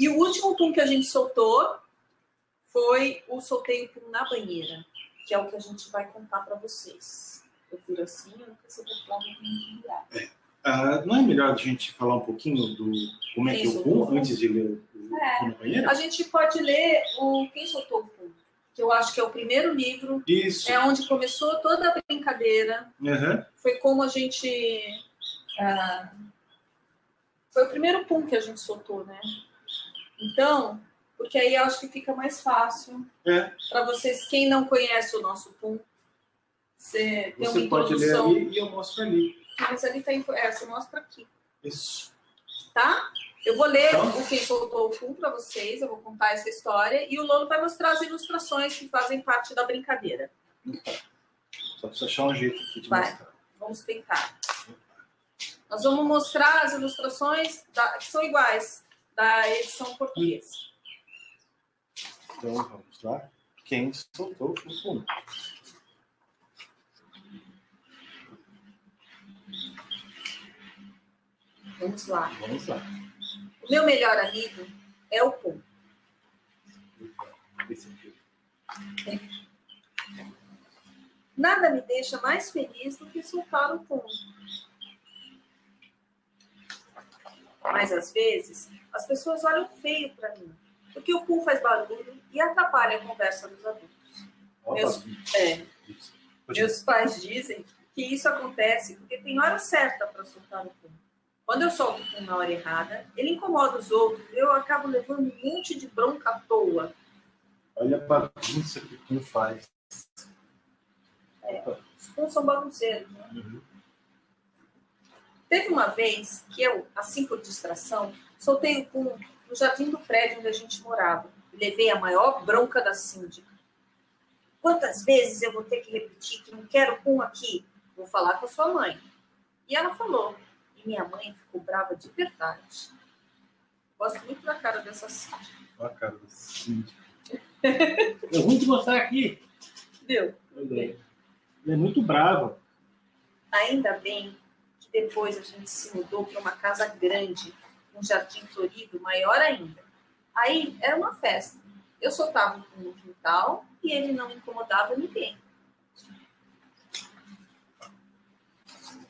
E o último pum que a gente soltou foi o solteio pum na banheira, que é o que a gente vai contar para vocês. Eu viro assim, eu nunca sei pra virar. Não é melhor a gente falar um pouquinho do como é que é o pum antes de ler o pum na banheira? A gente pode ler o Quem Soltou o Pum, que eu acho que é o primeiro livro. Isso. É onde começou toda a brincadeira. Uhum. Foi como a gente... foi o primeiro pum que a gente soltou, né? Então, porque aí eu acho que fica mais fácil para vocês. Quem não conhece o nosso pum, você tem uma introdução. Você pode ler ali e eu mostro ali. Mas ali tem... você mostra aqui. Isso. Tá? Eu vou ler o Quem Soltou o Pum para vocês, eu vou contar essa história, e o Lolo vai mostrar as ilustrações que fazem parte da brincadeira. Só precisa achar um jeito aqui de mostrar. Vamos tentar. Nós vamos mostrar as ilustrações que são iguais da edição portuguesa. Então, vamos lá. Quem soltou o pum? Vamos lá. Vamos lá. O meu melhor amigo é o pum. Esse aqui. Nada me deixa mais feliz do que soltar o pum. Mas, às vezes, as pessoas olham feio para mim, porque o pum faz barulho e atrapalha a conversa dos adultos. Meus pais dizem que isso acontece porque tem hora certa para soltar o pum. Quando eu solto o pum na hora errada, ele incomoda os outros e eu acabo levando um monte de bronca à toa. Olha a bagunça que o pum faz. Os puns são bagunceiros, né? Uhum. Teve uma vez que eu, assim por distração, soltei o pum no jardim do prédio onde a gente morava e levei a maior bronca da síndica. Quantas vezes eu vou ter que repetir que não quero pum aqui? Vou falar com a sua mãe. E ela falou. E minha mãe ficou brava de verdade. Gosto muito da cara dessa síndica. Olha a cara da síndica. Eu vou te mostrar aqui. Viu? Ele é muito bravo. Ainda bem que depois a gente se mudou para uma casa grande, um jardim florido maior ainda. Aí era uma festa. Eu soltava o pum no quintal e ele não incomodava ninguém.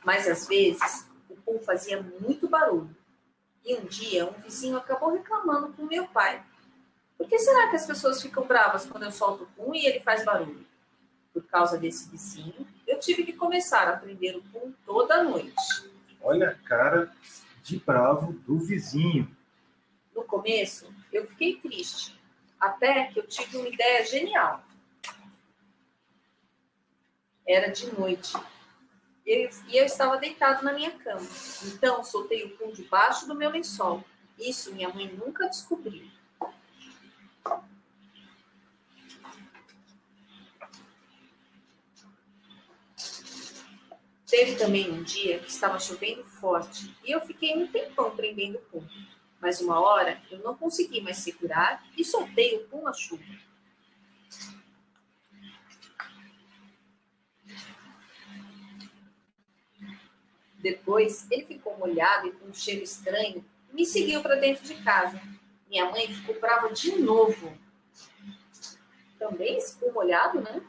Mas às vezes o pum fazia muito barulho. E um dia um vizinho acabou reclamando com meu pai. Por que será que as pessoas ficam bravas quando eu solto o pum e ele faz barulho? Por causa desse vizinho, eu tive que começar a aprender o pum toda noite. Olha a cara de bravo do vizinho. No começo, eu fiquei triste, até que eu tive uma ideia genial. Era de noite, e eu estava deitado na minha cama. Então, soltei o pum debaixo do meu lençol. Isso minha mãe nunca descobriu. Teve também um dia que estava chovendo forte e eu fiquei um tempão prendendo o pum. Mas uma hora eu não consegui mais segurar e soltei o pum na chuva. Depois ele ficou molhado e com um cheiro estranho e me seguiu para dentro de casa. Minha mãe ficou brava de novo. Também esse pum molhado, né?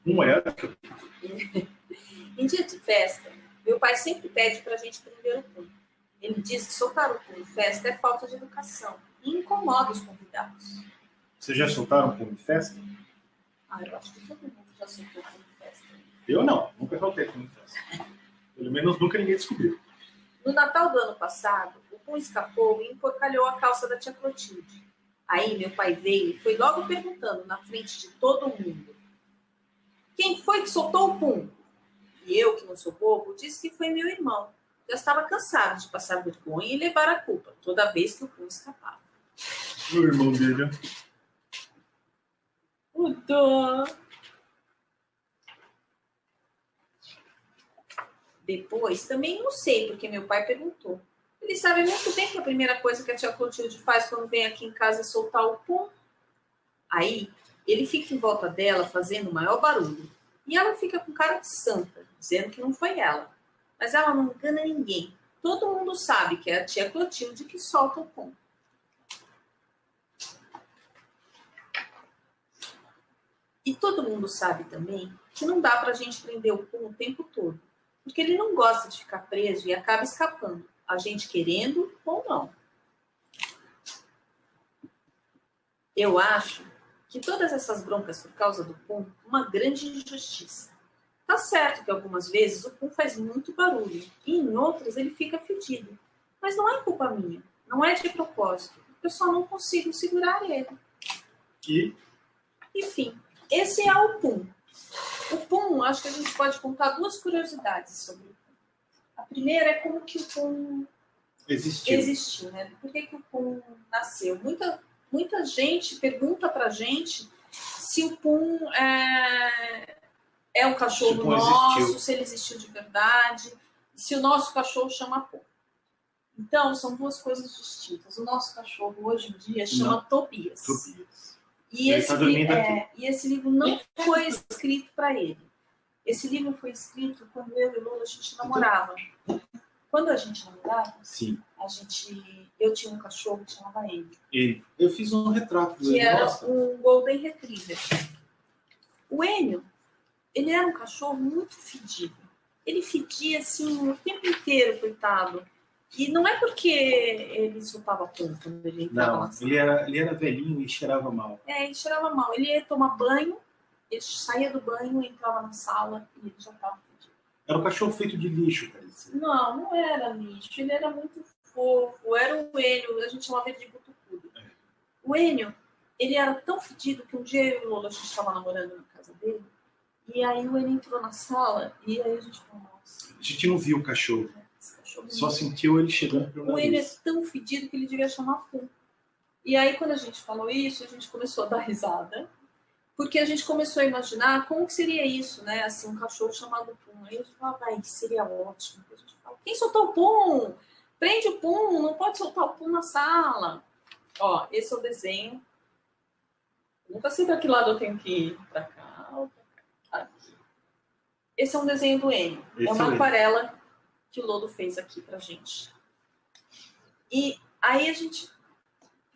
Pum molhado? Em dia de festa, meu pai sempre pede para a gente prender o pum. Ele diz que soltar o pum em festa é falta de educação e incomoda os convidados. Vocês já soltaram pum em festa? Eu acho que todo mundo já soltou pum em festa. Eu não, nunca soltei pum em festa. Pelo menos nunca ninguém descobriu. No Natal do ano passado, o pum escapou e emporcalhou a calça da tia Clotilde. Aí meu pai veio e foi logo perguntando na frente de todo mundo: quem foi que soltou o pum? E eu, que não sou bobo, disse que foi meu irmão. Já estava cansado de passar vergonha e levar a culpa toda vez que o pum escapava. O irmão dele. O dó. Depois, também não sei porque meu pai perguntou. Ele sabe muito bem que a primeira coisa que a tia Clotilde faz quando vem aqui em casa é soltar o pum. Aí, ele fica em volta dela fazendo o maior barulho. E ela fica com cara de santa, dizendo que não foi ela. Mas ela não engana ninguém. Todo mundo sabe que é a tia Clotilde que solta o pum. E todo mundo sabe também que não dá para a gente prender o pum o tempo todo, porque ele não gosta de ficar preso e acaba escapando, a gente querendo ou não. Eu acho que todas essas broncas por causa do pum, uma grande injustiça. Tá certo que algumas vezes o pum faz muito barulho e em outras ele fica fedido, mas não é culpa minha, não é de propósito, eu só não consigo segurar ele. E? Enfim, esse é o pum. O pum, acho que a gente pode contar duas curiosidades sobre o pum. A primeira é como que o pum existiu, né? Por que o pum nasceu? Muita gente pergunta pra gente se o pum é um cachorro nosso, existiu. Se ele existiu de verdade, se o nosso cachorro chama pum. Então, são duas coisas distintas. O nosso cachorro, hoje em dia, chama Tobias. E esse livro não foi escrito para ele. Esse livro foi escrito quando eu e Lula a gente namorava. Quando a gente namorava, sim. Eu tinha um cachorro que chamava Enio. E eu fiz um retrato dele. Que era um Golden Retriever. O Enio, ele era um cachorro muito fedido. Ele fedia assim o tempo inteiro, coitado. E não é porque ele soltava pum quando ele entrava na sala. Ele era velhinho e cheirava mal. Ele cheirava mal. Ele ia tomar banho, ele saía do banho, entrava na sala e ele já estava fedido. Era um cachorro feito de lixo, parecia. Não era lixo. Ele era muito fofo. Era o Enio, a gente chamava ele de butucudo. O Enio, ele era tão fedido que um dia eu e o Lola, a gente estava namorando na casa dele, e aí o Enio entrou na sala, e aí a gente falou, nossa. A gente não viu o cachorro. Só sentiu ele chegando pelo nariz. O Enio é tão fedido que ele devia chamar pum. E aí, quando a gente falou isso, a gente começou a dar risada, porque a gente começou a imaginar como que seria isso, né? Assim, um cachorro chamado pum. Aí a gente falava, vai, seria ótimo. A gente fala, quem soltou o pum? Prende o pum, não pode soltar o pum na sala. Ó, esse é o desenho. Nunca sei para que lado eu tenho que ir. Para cá ou para cá? Aqui. Esse é um desenho do Enio. É uma aquarela que o Lodo fez aqui pra gente. E aí a gente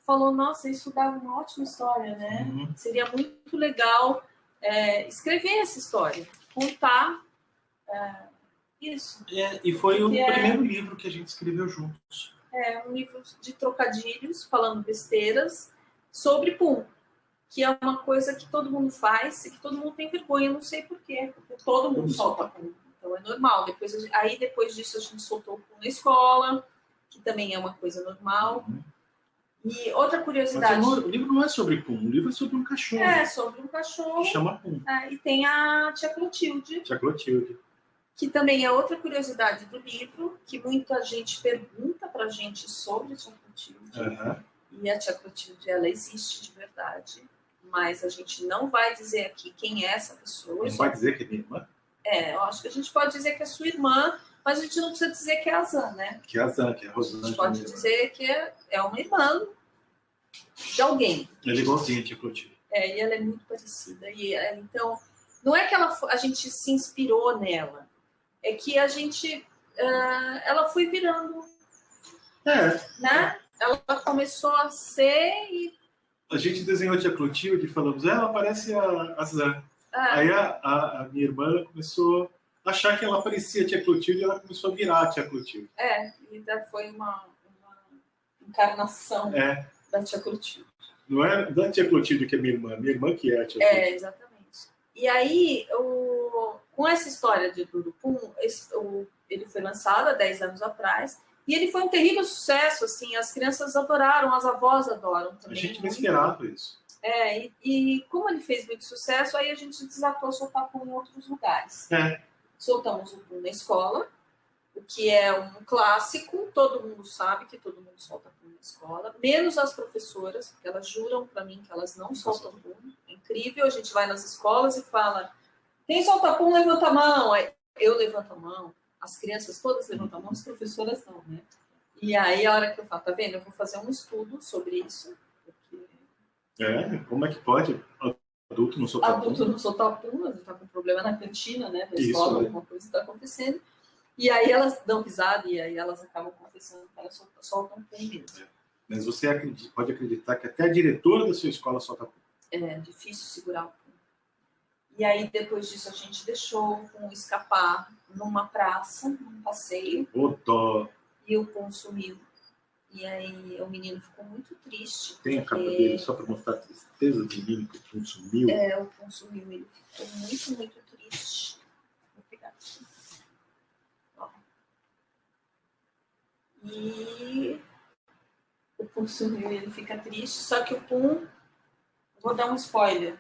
falou, nossa, isso dava uma ótima história, né? Uhum. Seria muito legal escrever essa história, contar isso. E foi o primeiro livro que a gente escreveu juntos. Um livro de trocadilhos, falando besteiras, sobre pum, que é uma coisa que todo mundo faz e que todo mundo tem vergonha, não sei porquê, porque todo mundo solta pum. Então é normal. Depois disso a gente soltou o pum na escola, que também é uma coisa normal. Uhum. E outra curiosidade... Mas o livro não é sobre pum, o livro é sobre um cachorro. É, sobre um cachorro. Que chama pum. E tem a Tia Clotilde. Tia Clotilde. Que também é outra curiosidade do livro, que muita gente pergunta pra gente sobre a Tia Clotilde. Uhum. E a Tia Clotilde, ela existe de verdade. Mas a gente não vai dizer aqui quem é essa pessoa. Não vai dizer que é minha irmã? Eu acho que a gente pode dizer que é sua irmã, mas a gente não precisa dizer que é a Zan, né? Que é a Zan, que é a Rosângela. A gente pode dizer que é uma irmã de alguém. Ela é igualzinha a Tia Clotilde. E ela é muito parecida. Então, não é que a gente se inspirou nela, é que a gente... ela foi virando. Né? Ela começou a ser e... A gente desenhou a Tia Clotilde e falamos, ela parece a Zan. Aí a minha irmã começou a achar que ela parecia a Tia Clotilde e ela começou a virar a Tia Clotilde. E foi uma encarnação da Tia Clotilde. Não é da Tia Clotilde que é minha irmã que é a Tia Clotilde. Exatamente. E aí, com essa história de Dudu Pum, ele foi lançado há 10 anos atrás, e ele foi um terrível sucesso, assim, as crianças adoraram, as avós adoram também. A gente não esperava isso. E como ele fez muito sucesso, aí a gente desatou a soltar pum em outros lugares. Soltamos o pum na escola, o que é um clássico, todo mundo sabe que todo mundo solta pum na escola, menos as professoras, porque elas juram para mim que elas não soltam pum. É incrível, a gente vai nas escolas e fala, quem solta pum, levanta a mão. Aí eu levanto a mão, as crianças todas levantam a mão, as professoras não, né? E aí a hora que eu falo, tá vendo, eu vou fazer um estudo sobre isso, porque... como é que pode adulto não soltar pum? Adulto não soltar pum, a gente tá com problema na cantina, né, da escola, alguma coisa está acontecendo. E aí elas dão risada e aí elas acabam confessando que elas soltam pum mesmo. Mas você pode acreditar que até a diretora da sua escola solta pum. É difícil segurar o pum. E aí, depois disso, a gente deixou o Pum escapar numa praça, num passeio. E o Pum sumiu. E aí, o menino ficou muito triste. Tem a capa dele só para mostrar a tristeza do menino que o Pum sumiu? O Pum sumiu. Ele ficou muito, muito triste. Vou pegar aqui. Ó. E o Pum sumiu, ele fica triste. Só que o Pum... Vou dar um spoiler.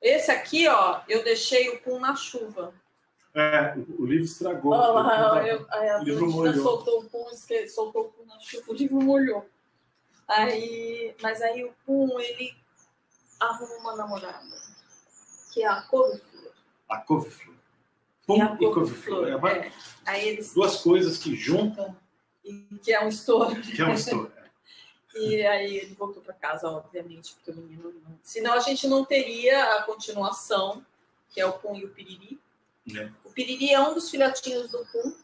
Esse aqui, ó, eu deixei o Pum na chuva. O livro estragou. A Blondina soltou o Pum na chuva, o livro molhou. Mas aí o Pum, ele arruma uma namorada, que é a couve-flor. A couve-flor. Pum e couve-flor. Aí eles... Duas coisas que juntam. E que é um estouro. Que é um estouro. E aí ele voltou para casa, obviamente, porque o menino não... Senão a gente não teria a continuação, que é o Pum e o Piriri. O Piriri é um dos filhotinhos do Pum,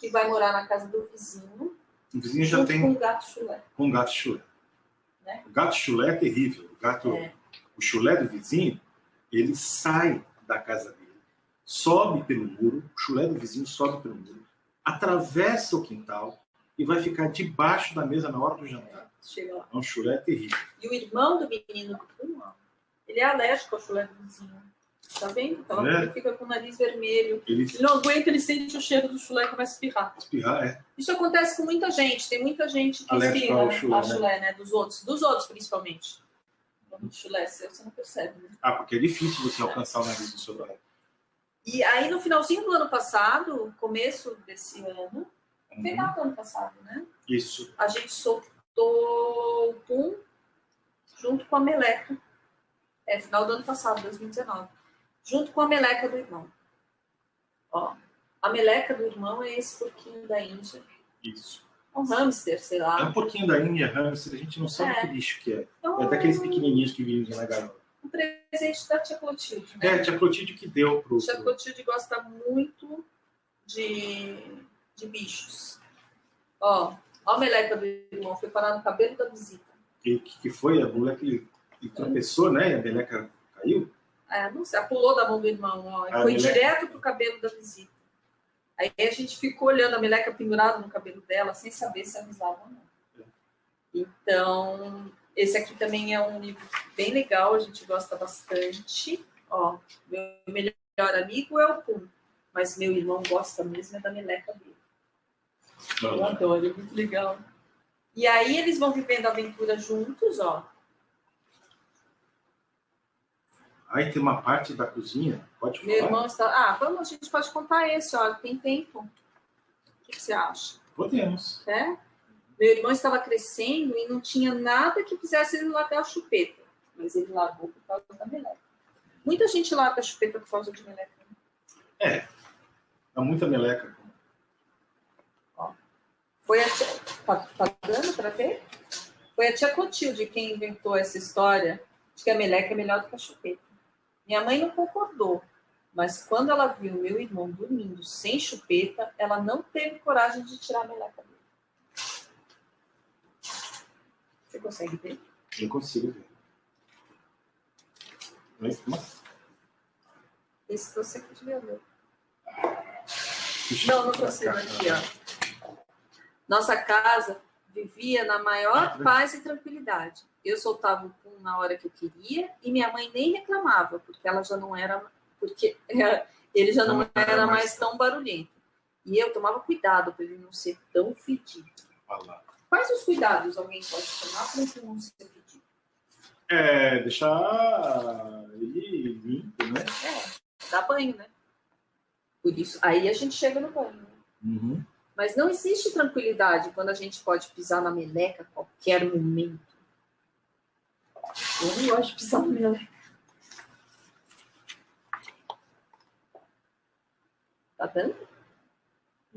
que vai morar na casa do vizinho. O vizinho já tem... Com o gato chulé. Com o gato chulé. Né? O gato chulé é terrível. O chulé do vizinho, ele sai da casa dele, sobe pelo muro, o chulé do vizinho sobe pelo muro, atravessa o quintal e vai ficar debaixo da mesa na hora do jantar. Chega lá. É um chulé terrível. E o irmão do menino do Pum, ele é alérgico ao chulé do vizinho. Tá vendo? Então, ele fica com o nariz vermelho. Ele não aguenta, ele sente o cheiro do chulé e começa a espirrar. Espirrar, Isso acontece com muita gente. Tem muita gente que espirra ao chulé, né? Dos outros, principalmente. No chulé, você não percebe, né? Porque é difícil você alcançar o nariz do seu lado. E aí, no finalzinho do ano passado, começo desse ano, final do ano passado, né? Isso. A gente soltou o Pum junto com a meleca. Final do ano passado, 2019. Junto com a meleca do irmão. Ó, a meleca do irmão é esse porquinho da Índia. Isso. Um hamster, sei lá. É um porquinho da Índia, hamster, a gente não sabe que bicho que é. É daqueles pequenininhos que vivem na gaiola. Um presente da tia Clotilde, né? A tia Clotilde que deu pro... Tia Clotilde gosta muito de bichos. Ó, a meleca do irmão foi parar no cabelo da visita. E que foi? A mulher que tropeçou, né? E a meleca caiu? Não sei, pulou da mão do irmão, ó. E foi direto pro cabelo da visita. Aí a gente ficou olhando a meleca pendurada no cabelo dela, sem saber se avisava ou não. Então, esse aqui também é um livro bem legal, a gente gosta bastante. Ó, meu melhor amigo é o Pum, mas meu irmão gosta mesmo da meleca dele. Eu adoro, é muito legal. E aí eles vão vivendo a aventura juntos, ó. Aí tem uma parte da cozinha, pode falar? Meu irmão está... a gente pode contar esse, ó, tem tempo. O que você acha? Podemos. Meu irmão estava crescendo e não tinha nada que fizesse ele largar a chupeta. Mas ele largou por causa da meleca. Muita gente larga a chupeta por causa de meleca. Né? Dá muita meleca. Ó. Foi a tia... Tá dando para ver? Foi a tia Clotilde quem inventou essa história de que a meleca é melhor do que a chupeta. Minha mãe não concordou, mas quando ela viu meu irmão dormindo sem chupeta, ela não teve coragem de tirar a meleca dele. Você consegue ver? Eu consigo ver. Esse você que devia ver. Não consigo aqui, ó. Nossa casa vivia na maior paz e tranquilidade. Eu soltava o Pum na hora que eu queria e minha mãe nem reclamava, porque ela já não era, ele já não era mais tão barulhento. E eu tomava cuidado para ele não ser tão fedido. Quais os cuidados alguém pode tomar para ele não ser fedido? Deixar ele limpo, né? Dar banho, né? Por isso, aí a gente chega no banho. Né? Mas não existe tranquilidade quando a gente pode pisar na meleca a qualquer momento. Eu não gosto de pisar na meleca. Tá dando?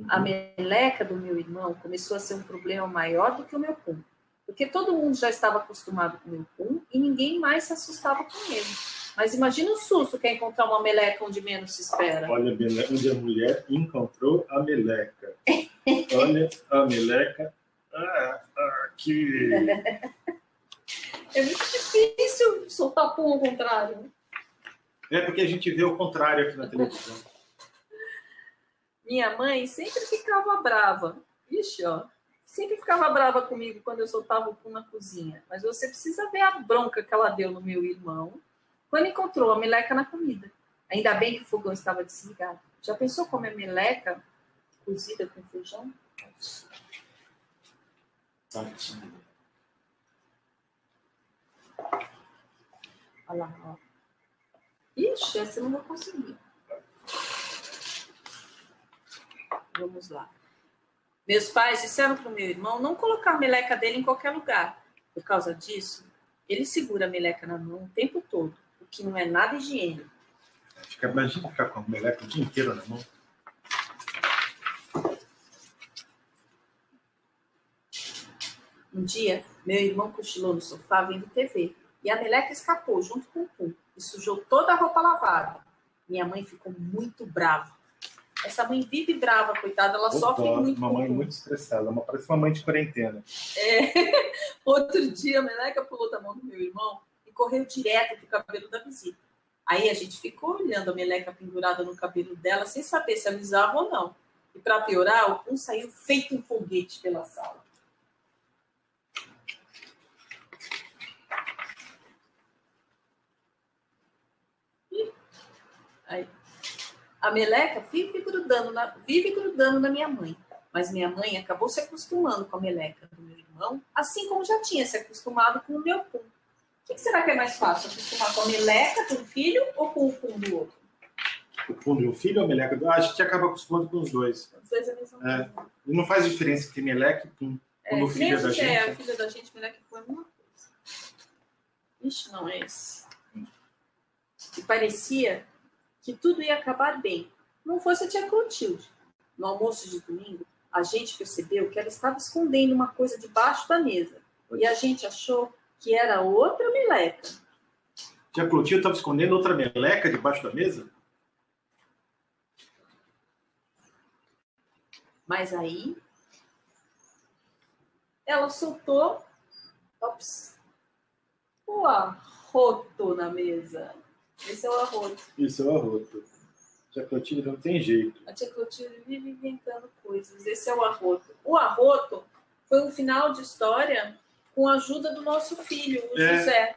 A meleca do meu irmão começou a ser um problema maior do que o meu Pum. Porque todo mundo já estava acostumado com o meu Pum e ninguém mais se assustava com ele. Mas imagina o susto que é encontrar uma meleca onde menos se espera. Olha, onde a mulher encontrou a meleca. Olha a meleca. Aqui. É muito difícil soltar Pum ao contrário. É porque a gente vê o contrário aqui na televisão. Minha mãe sempre ficava brava. Ixi, ó. Sempre ficava brava comigo quando eu soltava o pum na cozinha. Mas você precisa ver a bronca que ela deu no meu irmão quando encontrou a meleca na comida. Ainda bem que o fogão estava desligado. Já pensou comer meleca cozida com feijão? Olha lá, ó. Ixi, essa eu não vou conseguir. Vamos lá. Meus pais disseram para o meu irmão não colocar a meleca dele em qualquer lugar. Por causa disso, ele segura a meleca na mão o tempo todo, o que não é nada higiênico. Imagina ficar com a meleca o dia inteiro na mão. Um dia, meu irmão cochilou no sofá vendo TV e a meleca escapou junto com o pum e sujou toda a roupa lavada. Minha mãe ficou muito brava. Essa mãe vive brava, coitada, ela sofre muito. Uma mãe muito estressada, parece uma mãe de quarentena. Outro dia, a meleca pulou da mão do meu irmão e correu direto pro cabelo da visita. Aí a gente ficou olhando a meleca pendurada no cabelo dela sem saber se avisava ou não. E para piorar, o pum saiu feito um foguete pela sala. Aí. A meleca vive grudando na minha mãe. Mas minha mãe acabou se acostumando com a meleca do meu irmão, assim como já tinha se acostumado com o meu pum. O que será que é mais fácil? Acostumar com a meleca do filho ou com o pum do outro? O pum do filho ou a meleca do... A gente acaba acostumando com os dois. Os dois é a mesma coisa. E não faz diferença entre meleca e pum. Quando o filho é da gente... a filha da gente, meleca e pum é a mesma coisa. Ixi, não é esse. E parecia que tudo ia acabar bem. Não fosse a tia Clotilde. No almoço de domingo, a gente percebeu que ela estava escondendo uma coisa debaixo da mesa. E a gente achou que era outra meleca. Tia Clotilde estava escondendo outra meleca debaixo da mesa? Mas aí, ela soltou o arroto na mesa. Esse é o arroto. Isso é o arroto. Tia Clotilde não tem jeito. A tia Clotilde vive inventando coisas. Esse é o arroto. O arroto foi um final de história com a ajuda do nosso filho, o José.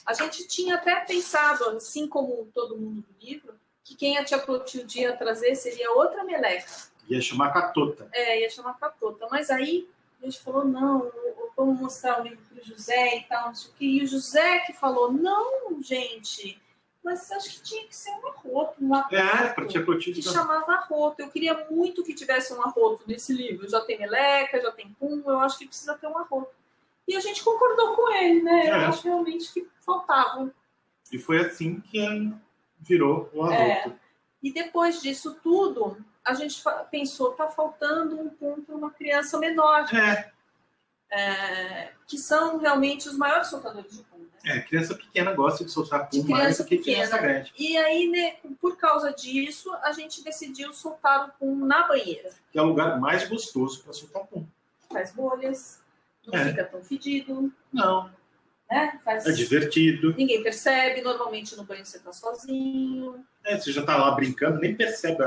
A gente tinha até pensado, assim como todo mundo do livro, que quem a tia Clotilde ia trazer seria outra meleca. Ia chamar Catota. Ia chamar Catota. Mas aí a gente falou, não, vamos mostrar o livro para o José e tal, não sei o quê. E o José que falou, não, gente... Mas acho que tinha que ser um arroto. Para tia Clotilde. Que chamava arroto. Eu queria muito que tivesse um arroto nesse livro. Já tem meleca, já tem pum, eu acho que precisa ter um arroto. E a gente concordou com ele, né? Eu acho realmente que faltava. E foi assim que virou o arroto. E depois disso tudo, a gente pensou, tá faltando um pum para uma criança menor. Que são realmente os maiores soltadores de pum. Criança pequena gosta de soltar pum mais do que criança grande. E aí, né, por causa disso, a gente decidiu soltar o pum na banheira. Que é o lugar mais gostoso para soltar pum. Faz bolhas, não fica tão fedido. Não. Né? É divertido. Ninguém percebe, normalmente no banho você está sozinho. Você já está lá brincando, nem percebe.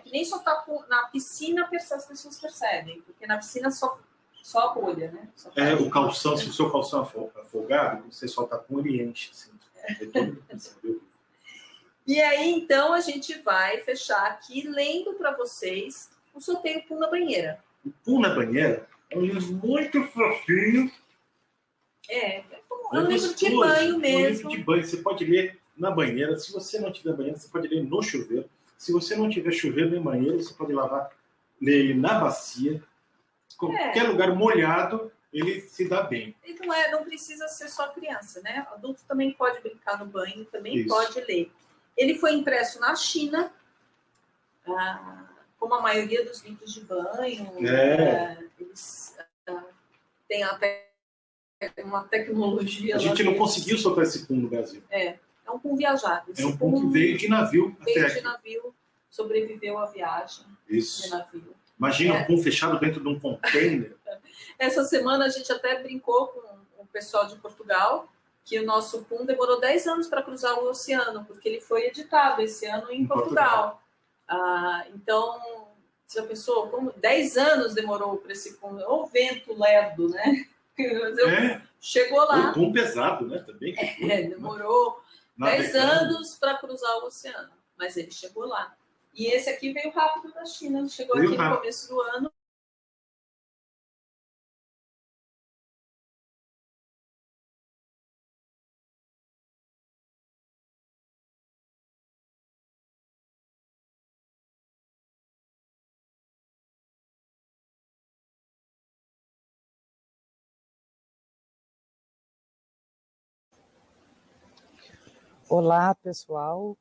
Que nem soltar pum na piscina, as pessoas percebem. Porque na piscina só a bolha, né? O calção, se o seu calção é afogado, você solta pum, ele enche. Assim. Todo mundo percebeu. E aí, então, a gente vai fechar aqui, lendo para vocês o Soltei o Pum na Banheira. O Pum na Banheira é um livro muito fofinho. É um livro de banho mesmo. Um livro de banho, você pode ler na banheira. Se você não tiver banheira, você pode ler no chuveiro. Se você não tiver chuveiro nem banheiro, você pode ler ele na bacia. Qualquer lugar molhado, ele se dá bem. E não precisa ser só criança, né? Adulto também pode brincar no banho, também pode ler. Ele foi impresso na China, como a maioria dos livros de banho. Eles têm até uma tecnologia... A gente não conseguiu soltar esse pum no Brasil. É um pum viajado. É um pum que veio de navio. Sobreviveu à viagem de navio. Imagina um pum fechado dentro de um container. Essa semana a gente até brincou com o pessoal de Portugal, que o nosso PUM demorou 10 anos para cruzar o oceano, porque ele foi editado esse ano em Portugal. Então, você já pensou, como 10 anos demorou para esse PUM? O vento lerdo, né? Chegou lá. O PUM pesado, né? Também. Demorou 10 anos para cruzar o oceano, mas ele chegou lá. E esse aqui veio rápido da China, chegou aqui no começo do ano. Olá, pessoal.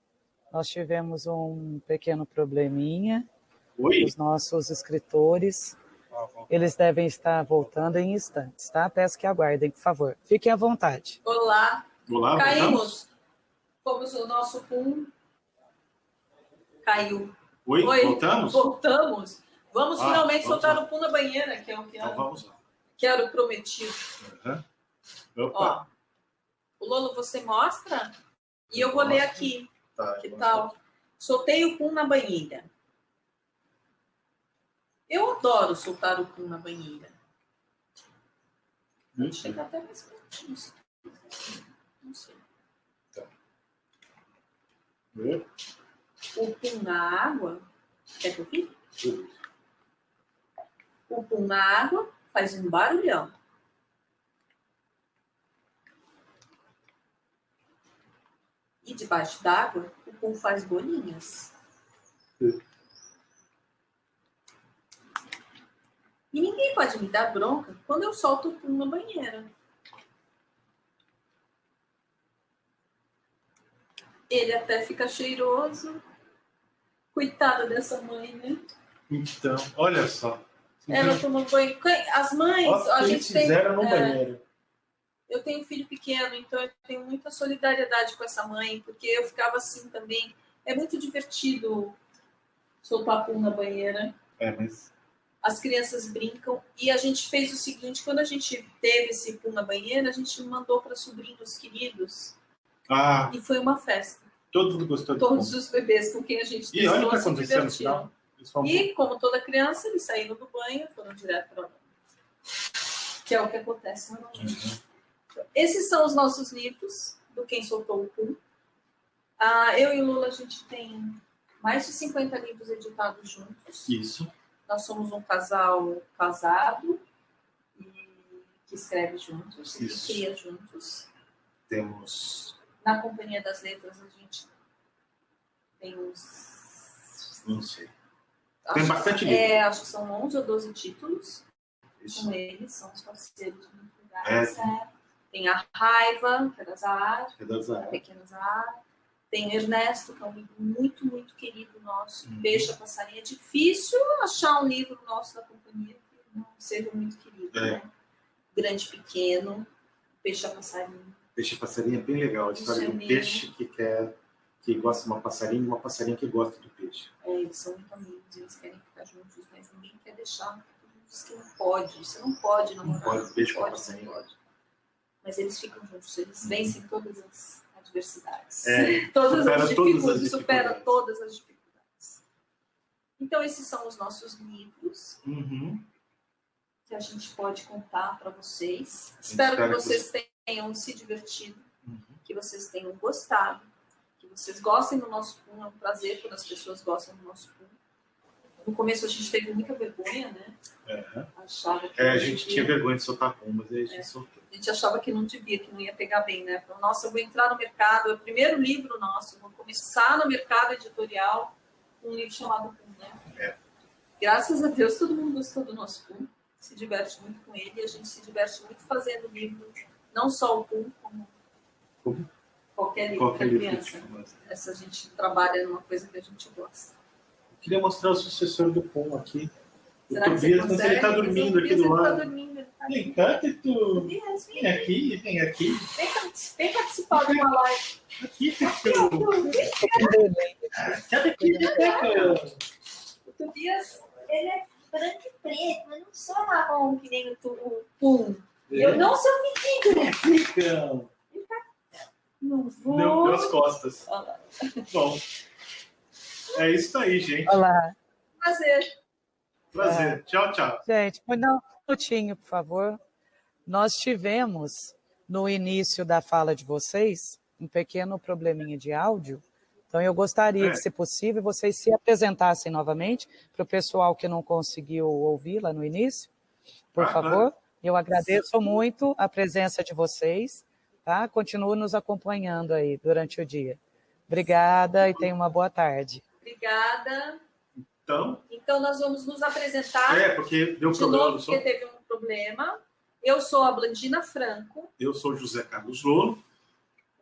Nós tivemos um pequeno probleminha. Os nossos escritores, eles devem estar voltando em instantes, tá? Peço que aguardem, por favor. Fiquem à vontade. Olá. Caímos. Voltamos? Fomos o nosso PUM. Caiu. Oi, voltamos? Voltamos. Vamos finalmente soltar o PUM na banheira, que é o que então, vamos lá. Que era o prometido. Opa. O Lolo, você mostra? E eu vou ler aqui. Que tal? Soltei o PUM na banheira. Eu adoro soltar o PUM na banheira. Vou chegar até mais pertinho. Não sei. O PUM na água. Quer que eu fique? O PUM na água faz um barulhão. E debaixo d'água, o PUM faz bolinhas. E ninguém pode me dar bronca quando eu solto o PUM na banheira. Ele até fica cheiroso. Coitada dessa mãe, né? Então, olha só. Ela toma banho. As mães, a gente tem. No banheiro. Eu tenho um filho pequeno, então eu tenho muita solidariedade com essa mãe, porque eu ficava assim também. É muito divertido soltar PUM na banheira. Mas... As crianças brincam. E a gente fez o seguinte, quando a gente teve esse PUM na banheira, a gente mandou para sobrinhos queridos. E foi uma festa. Todo mundo gostou de Todos os bebês com quem a gente testou, e olha o que aconteceu no final. E, como toda criança, eles saíram do banho e foram direto para o banho. Que é o que acontece normalmente. Esses são os nossos livros do Quem Soltou o PUM. Eu e o Lula, a gente tem mais de 50 livros editados juntos. Isso. Nós somos um casal casado e que escreve juntos, e cria juntos. Temos... Na Companhia das Letras, a gente tem uns... Não sei. Tem bastante livros. Acho que são 11 ou 12 títulos. Isso. Com eles, são os parceiros muito legais. Tem A Raiva, que é da Zahar, Pequena Zahar. Tem Ernesto, que é um livro muito, muito querido nosso. Peixe a Passarinho. É difícil achar um livro nosso da companhia que não seja muito querido. Né? Grande Pequeno, Peixe a Passarinho. Peixe a Passarinho é bem legal. A história do peixe que gosta de uma passarinha e uma passarinha que gosta do peixe. Eles são muito amigos, eles querem ficar juntos, mas ninguém quer deixar. Diz que não pode. Você não pode namorar. Não pode, peixe com a passarinha. Mas eles ficam juntos, eles vencem todas as adversidades. Todas as dificuldades. Superam todas as dificuldades. Então, esses são os nossos livros que a gente pode contar para vocês. Espero que vocês tenham se divertido, que vocês tenham gostado, que vocês gostem do nosso PUM. É um prazer quando as pessoas gostam do nosso PUM. No começo a gente teve muita vergonha, né? Achava que a gente tinha vergonha de soltar PUM, mas aí a gente soltou. A gente achava que não devia, que não ia pegar bem, né? Falou, nossa, eu vou entrar no mercado, é o primeiro livro nosso, vou começar no mercado editorial um livro chamado PUM, né? Graças a Deus todo mundo gostou do nosso PUM, se diverte muito com ele, e a gente se diverte muito fazendo livro, não só o PUM, como qualquer livro para criança. Essa a gente trabalha numa coisa que a gente gosta. Eu queria mostrar o sucessor do PUM aqui. Será que você consegue? Ele está dormindo aqui do lado. Vem cá, tu. Vem aqui. Vem participar de uma live. Aqui, O Tobias, ele é branco e preto, mas não sou marrom que nem o PUM. Eu não sou pedido, né? Então. Ele tá Não vou. Deu as costas. Olá. Bom, é isso aí, gente. Olá. Prazer. Tchau, tchau. Gente, pode dar um minutinho, por favor. Nós tivemos, no início da fala de vocês, um pequeno probleminha de áudio. Então, eu gostaria que, se possível, vocês se apresentassem novamente para o pessoal que não conseguiu ouvir lá no início. Por favor. Eu agradeço muito a presença de vocês. Tá? Continue nos acompanhando aí durante o dia. Obrigada e tenha uma boa tarde. Obrigada. Então nós vamos nos apresentar. Porque deu problema. Novo, porque teve um problema. Eu sou a Blandina Franco. Eu sou José Carlos Lolo.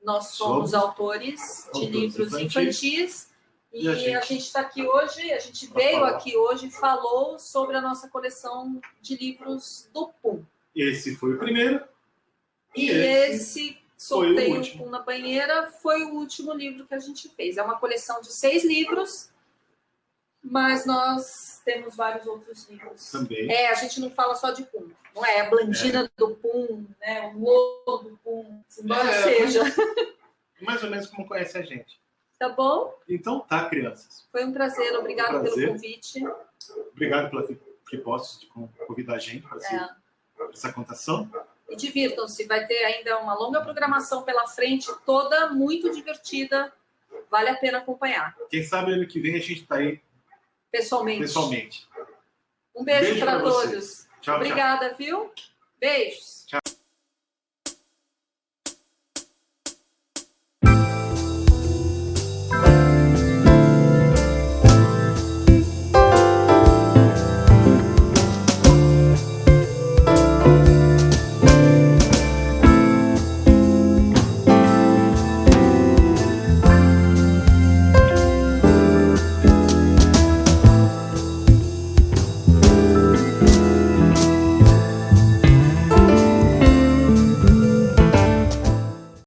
Nós somos autores de livros infantis. E a gente está aqui hoje, a gente veio aqui hoje e falou sobre a nossa coleção de livros do Pum. Esse foi o primeiro. E esse Soltei o Pum na Banheira foi o último livro que a gente fez. É uma coleção de 6 livros, mas nós temos vários outros livros. Também. A gente não fala só de Pum. Não é a Blandina do Pum, né? O Lolo do Pum, embora seja. Mais ou menos como conhece a gente. Tá bom? Então tá, crianças. Foi um prazer. Obrigado pelo convite. Obrigado pela proposta de convidar a gente para essa contação. E divirtam-se, vai ter ainda uma longa programação pela frente, toda muito divertida, vale a pena acompanhar. Quem sabe ano que vem a gente está aí pessoalmente. Um beijo para todos. Tchau, obrigada, viu? Beijos. Tchau.